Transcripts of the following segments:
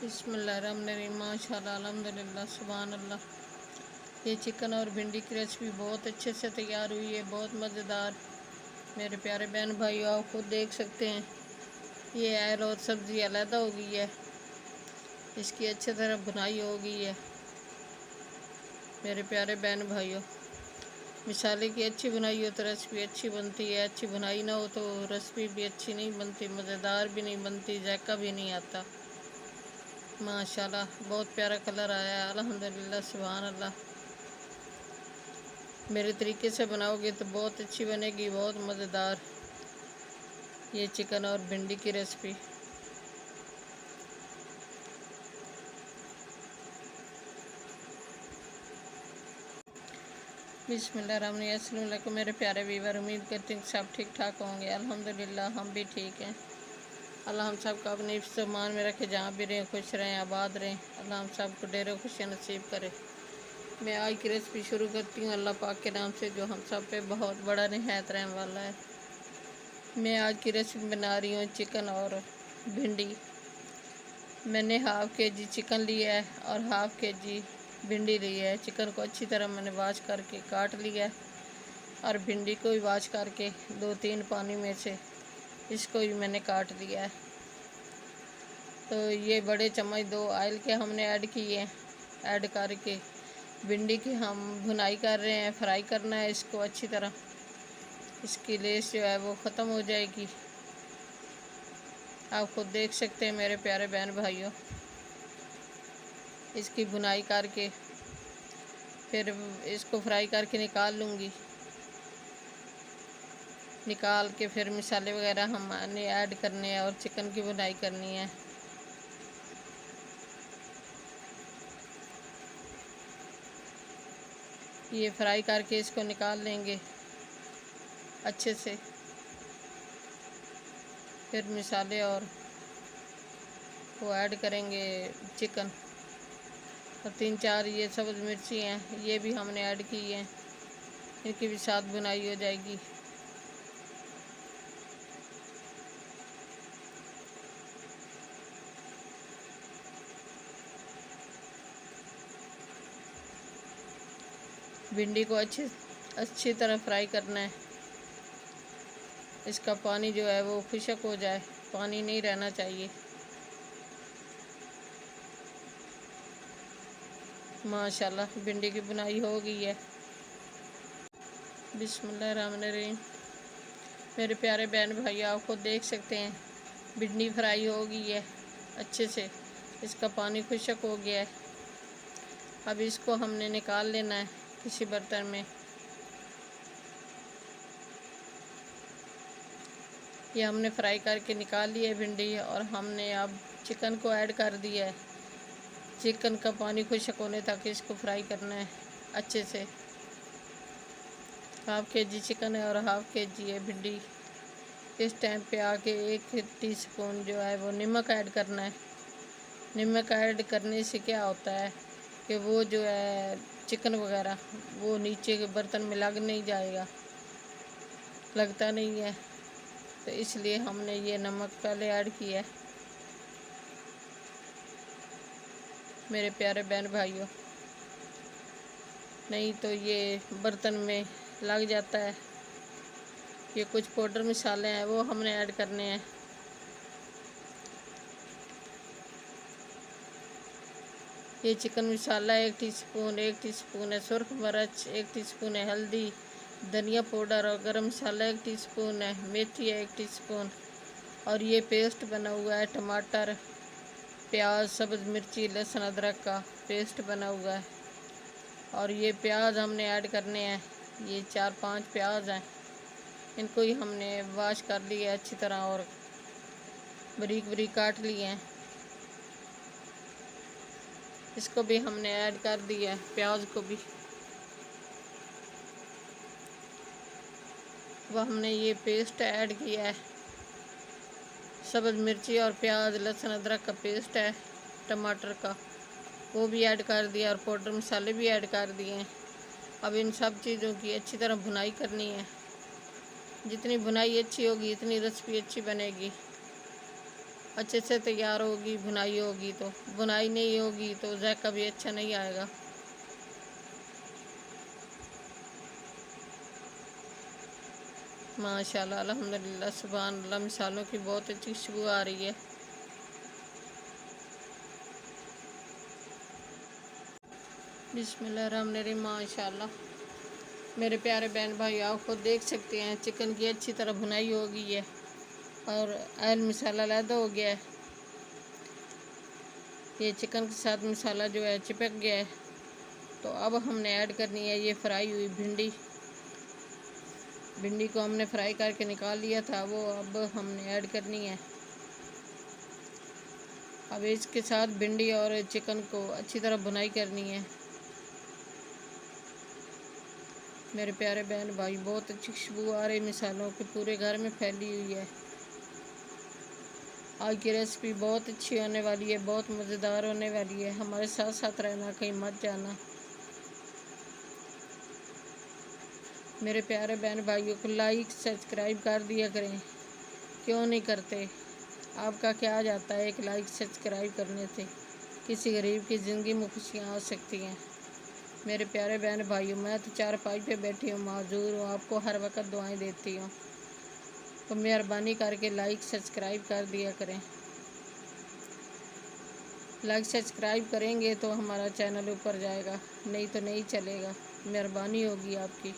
बिस्मिल्लाहिर्रहमानिर्रहीम। माशाअल्लाह, अल्हम्दुलिल्लाह, सुभान अल्लाह। ये चिकन और भिंडी की रेसिपी बहुत अच्छे से तैयार हुई है, बहुत मज़ेदार। मेरे प्यारे बहन भाइयों, आप खुद देख सकते हैं, ये आयल और सब्ज़ी अलग हो गई है, इसकी अच्छी तरह बुनाई हो गई है। मेरे प्यारे बहन भाइयों, मिसाले की अच्छी बुनाई हो तो रेसिपी अच्छी बनती है, अच्छी बुनाई ना हो तो रेसिपी भी अच्छी नहीं बनती, मज़ेदार भी नहीं बनती, जायका भी नहीं आता। माशाल्लाह, बहुत प्यारा कलर आया है, अल्हम्दुलिल्लाह, सुभान अल्लाह। मेरे तरीके से बनाओगे तो बहुत अच्छी बनेगी, बहुत मज़ेदार ये चिकन और भिंडी की रेसिपी। बिस्मिल्लाहिर्रहमानिर्रहीम। अस्सलाम वालेकुम मेरे प्यारे व्यूअर, उम्मीद करती हूँ सब ठीक ठाक होंगे। अल्हम्दुलिल्लाह, हम भी ठीक हैं। अल्लाह हम सब को अपने सामान में रखे, जहाँ भी रहें खुश रहें, आबाद रहें। अल्लाह हम सब को ढेरों खुशियाँ नसीब करे। मैं आज की रेसिपी शुरू करती हूँ अल्लाह पाक के नाम से, जो हम सब पे बहुत बड़ा निहायत रहने वाला है। मैं आज की रेसिपी बना रही हूँ चिकन और भिंडी। मैंने हाफ़ के जी चिकन लिया है और हाफ़ के जी भिंडी ली है। चिकन को अच्छी तरह मैंने वॉश करके काट लिया है और भिंडी को भी वॉश करके 2-3 पानी में से इसको भी मैंने काट लिया है। तो ये बड़े चम्मच 2 ऑयल के हमने ऐड किए हैं। ऐड करके भिंडी की हम भुनाई कर रहे हैं, फ्राई करना है इसको अच्छी तरह। इसकी लेस जो है वो ख़त्म हो जाएगी। आप खुद देख सकते हैं मेरे प्यारे बहन भाइयों। इसकी भुनाई करके फिर इसको फ्राई करके निकाल लूँगी। निकाल के फिर मसाले वगैरह हमने ऐड करने हैं और चिकन की भुनाई करनी है। ये फ्राई करके इसको निकाल लेंगे अच्छे से। फिर मसाले और वो ऐड करेंगे चिकन, और 3-4 ये सब्ज़ मिर्ची हैं, ये भी हमने ऐड की हैं, इनकी भी साथ बुनाई हो जाएगी। भिंडी को अच्छी तरह फ्राई करना है। इसका पानी जो है वो खुश्क हो जाए, पानी नहीं रहना चाहिए। माशाल्लाह, भिंडी की बुनाई हो गई है। बिस्मिल्लाहिर्रहमानिर्रहीम। मेरे प्यारे बहन भाई, आप खुद देख सकते हैं, भिंडी फ्राई हो गई है अच्छे से, इसका पानी खुश्क हो गया है। अब इसको हमने निकाल लेना है किसी बर्तन में। ये हमने फ्राई करके निकाल लिया है भिंडी, और हमने अब चिकन को ऐड कर दिया है। चिकन का पानी खुश्क होने तक इसको फ्राई करना है अच्छे से। हाफ़ के-जी चिकन है और हाफ़ के-जी है भिंडी। इस टाइम पे आके 1 टीस्पून जो है वो नमक ऐड करना है। नमक ऐड करने से क्या होता है कि वो जो है चिकन वगैरह वो नीचे के बर्तन में लग नहीं जाएगा, लगता नहीं है, तो इसलिए हमने ये नमक पहले ऐड किया है मेरे प्यारे बहन भाइयों। नहीं तो ये बर्तन में लग जाता है। ये कुछ पाउडर मसाले हैं वो हमने ऐड करने हैं। ये चिकन मसाला 1 टीस्पून है सुरख मिर्च, 1 टीस्पून है हल्दी, धनिया पाउडर और गरम मसाला 1 टीस्पून है, मेथी है 1 टीस्पून, और ये पेस्ट बना हुआ है टमाटर, प्याज, सब्ज़ मिर्ची, लहसुन, अदरक का पेस्ट बना हुआ है। और ये प्याज हमने ऐड करने हैं। ये 4-5 प्याज हैं, इनको ही हमने वॉश कर लिया अच्छी तरह और बारीक बारीक काट लिए हैं। इसको भी हमने ऐड कर दिया है, प्याज को भी। वह हमने ये पेस्ट ऐड किया है, सब्ज़ मिर्ची और प्याज, लहसुन, अदरक का पेस्ट है टमाटर का, वो भी ऐड कर दिया, और पाउडर मसाले भी ऐड कर दिए हैं। अब इन सब चीज़ों की अच्छी तरह भुनाई करनी है। जितनी भुनाई अच्छी होगी इतनी रेसिपी अच्छी बनेगी। अच्छे से तैयार होगी, भुनाई होगी। तो भुनाई नहीं होगी तो जायका भी अच्छा नहीं आएगा। माशाल्लाह अल्हम्दुलिल्लाह सुभान अल्लाह, मिसालों की बहुत अच्छी खुशबू आ रही है। बिस्मिल्लाहिर्रहमानिर्रहीम। माशाल्लाह मेरे प्यारे बहन भाई, आप खुद देख सकते हैं चिकन की अच्छी तरह भुनाई हो गई है और ऑयल मसाला अलहदा हो गया है। ये चिकन के साथ मसाला जो है चिपक गया है। तो अब हमने ऐड करनी है ये फ्राई हुई भिंडी। भिंडी को हमने फ्राई करके निकाल लिया था, वो अब हमने ऐड करनी है। अब इसके साथ भिंडी और चिकन को अच्छी तरह भुनाई करनी है। मेरे प्यारे बहन भाई, बहुत अच्छी खुशबू आ रही मिसालों की, पूरे घर में फैली हुई है। आज की रेसिपी बहुत अच्छी होने वाली है, बहुत मज़ेदार होने वाली है। हमारे साथ साथ रहना, कहीं मत जाना। मेरे प्यारे बहन भाइयों को लाइक सब्सक्राइब कर दिया करें, क्यों नहीं करते? आपका क्या आ जाता है एक लाइक सब्सक्राइब करने से? किसी गरीब की ज़िंदगी में खुशियाँ आ सकती हैं। मेरे प्यारे बहन भाइयों, मैं तो चारपाई पे बैठी हूँ, माजूर हूँ, आपको हर वक्त दुआएं देती हूँ। तो मेहरबानी करके लाइक सब्सक्राइब कर दिया करें। लाइक सब्सक्राइब करेंगे तो हमारा चैनल ऊपर जाएगा, नहीं तो नहीं चलेगा। मेहरबानी होगी आपकी।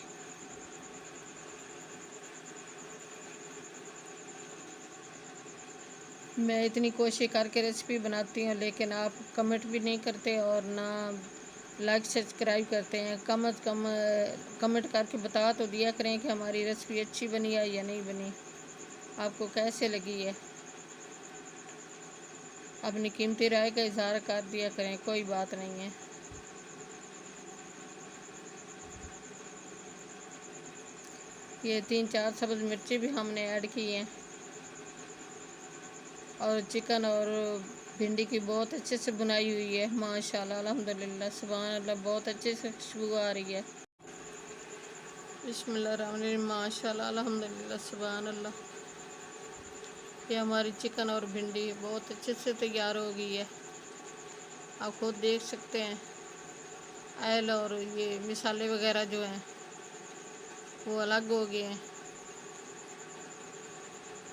मैं इतनी कोशिश करके रेसिपी बनाती हूँ, लेकिन आप कमेंट भी नहीं करते और ना लाइक सब्सक्राइब करते हैं। कम अज़ कम कमेंट करके बता तो दिया करें कि हमारी रेसिपी अच्छी बनी है या नहीं बनी, आपको कैसे लगी है। अपनी कीमती राय का इज़हार कर दिया करें, कोई बात नहीं है। ये 3-4 सब्ज़ मिर्ची भी हमने ऐड की हैं और चिकन और भिंडी की बहुत अच्छे से बुनाई हुई है। माशाल्लाह अल्हम्दुलिल्लाह सुभान अल्लाह, बहुत अच्छे से खुशबू आ रही है। बिस्मिल्लाहिर्रहमानिर्रहीम। माशाल्लाह अल्हम्दुलिल्लाह सुभान अल्लाह, ये हमारी चिकन और भिंडी बहुत अच्छे से तैयार हो गई है। आप खुद देख सकते हैं ऑयल और ये मसाले वगैरह जो हैं वो अलग हो गए हैं।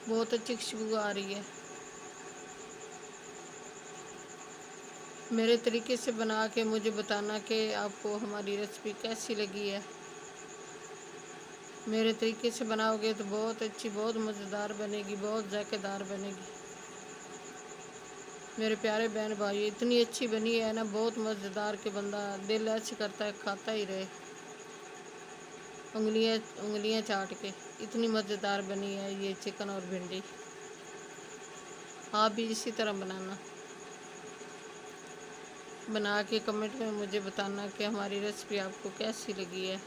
बहुत अच्छी खुशबू आ रही है। मेरे तरीके से बना के मुझे बताना कि आपको हमारी रेसिपी कैसी लगी है। मेरे तरीके से बनाओगे तो बहुत अच्छी, बहुत मज़ेदार बनेगी, बहुत जायकेदार बनेगी। मेरे प्यारे बहन भाई, इतनी अच्छी बनी है ना, बहुत मज़ेदार के बंदा दिल ऐसे करता है खाता ही रहे, उंगलियां उंगलियां चाट के। इतनी मज़ेदार बनी है ये चिकन और भिंडी। आप भी इसी तरह बनाना, बना के कमेंट में मुझे बताना कि हमारी रेसिपी आपको कैसी लगी है।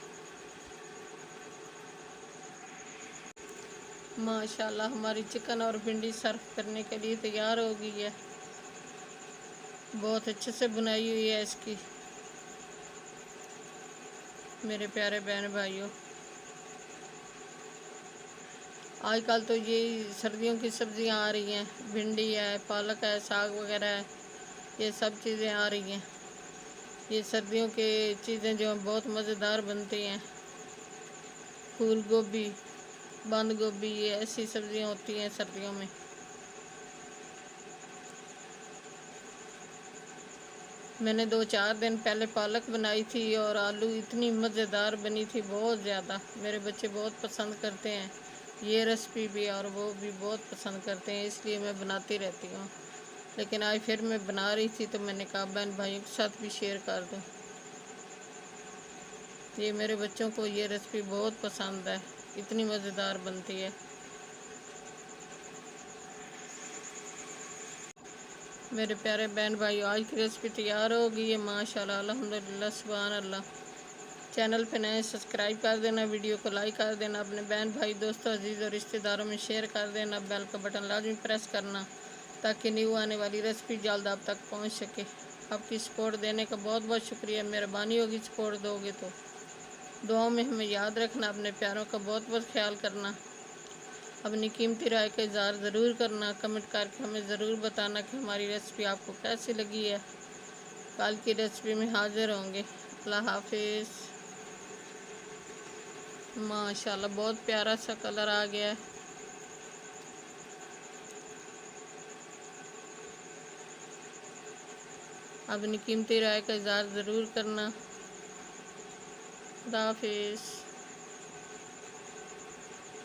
माशाल्लाह हमारी चिकन और भिंडी सर्व करने के लिए तैयार हो गई है। बहुत अच्छे से बुनाई हुई है इसकी। मेरे प्यारे बहन भाइयों, आजकल तो ये सर्दियों की सब्ज़ियाँ आ रही हैं, भिंडी है, पालक है, साग वगैरह है, ये सब चीज़ें आ रही हैं। ये सर्दियों के चीज़ें जो बहुत मज़ेदार बनती हैं। फूल गोभी, बंद गोभी, ये ऐसी सब्ज़ियाँ होती हैं सर्दियों में। मैंने 2-4 दिन पहले पालक बनाई थी और आलू, इतनी मज़ेदार बनी थी, बहुत ज़्यादा। मेरे बच्चे बहुत पसंद करते हैं ये रेसिपी भी और वो भी बहुत पसंद करते हैं, इसलिए मैं बनाती रहती हूँ। लेकिन आज फिर मैं बना रही थी तो मैंने कहा बहन भाइयों के साथ भी शेयर कर दूँ। ये मेरे बच्चों को ये रेसिपी बहुत पसंद है, इतनी मज़ेदार बनती है। मेरे प्यारे बहन भाई, आज की रेसिपी तैयार हो गई है। माशाल्लाह अल्हम्दुलिल्लाह सुभान अल्लाह। चैनल पे नए सब्सक्राइब कर देना, वीडियो को लाइक कर देना, अपने बहन भाई दोस्तों अजीज़ और रिश्तेदारों में शेयर कर देना। बेल का बटन लाजमी प्रेस करना ताकि न्यू आने वाली रेसिपी जल्द आप तक पहुंच सके। आपकी सपोर्ट देने का बहुत बहुत शुक्रिया, मेहरबानी होगी सपोर्ट दोगे तो। दुआओं में हमें याद रखना, अपने प्यारों का बहुत बहुत ख्याल करना। अपनी कीमती राय का इज़हार ज़रूर करना, कमेंट करके हमें ज़रूर बताना कि हमारी रेसिपी आपको कैसी लगी है। कल की रेसिपी में हाज़िर होंगे। अल्लाह हाफिज़। माशाल्लाह बहुत प्यारा सा कलर आ गया है। अपनी कीमती राय का इज़हार ज़रूर करना। खुदा हाफिज़।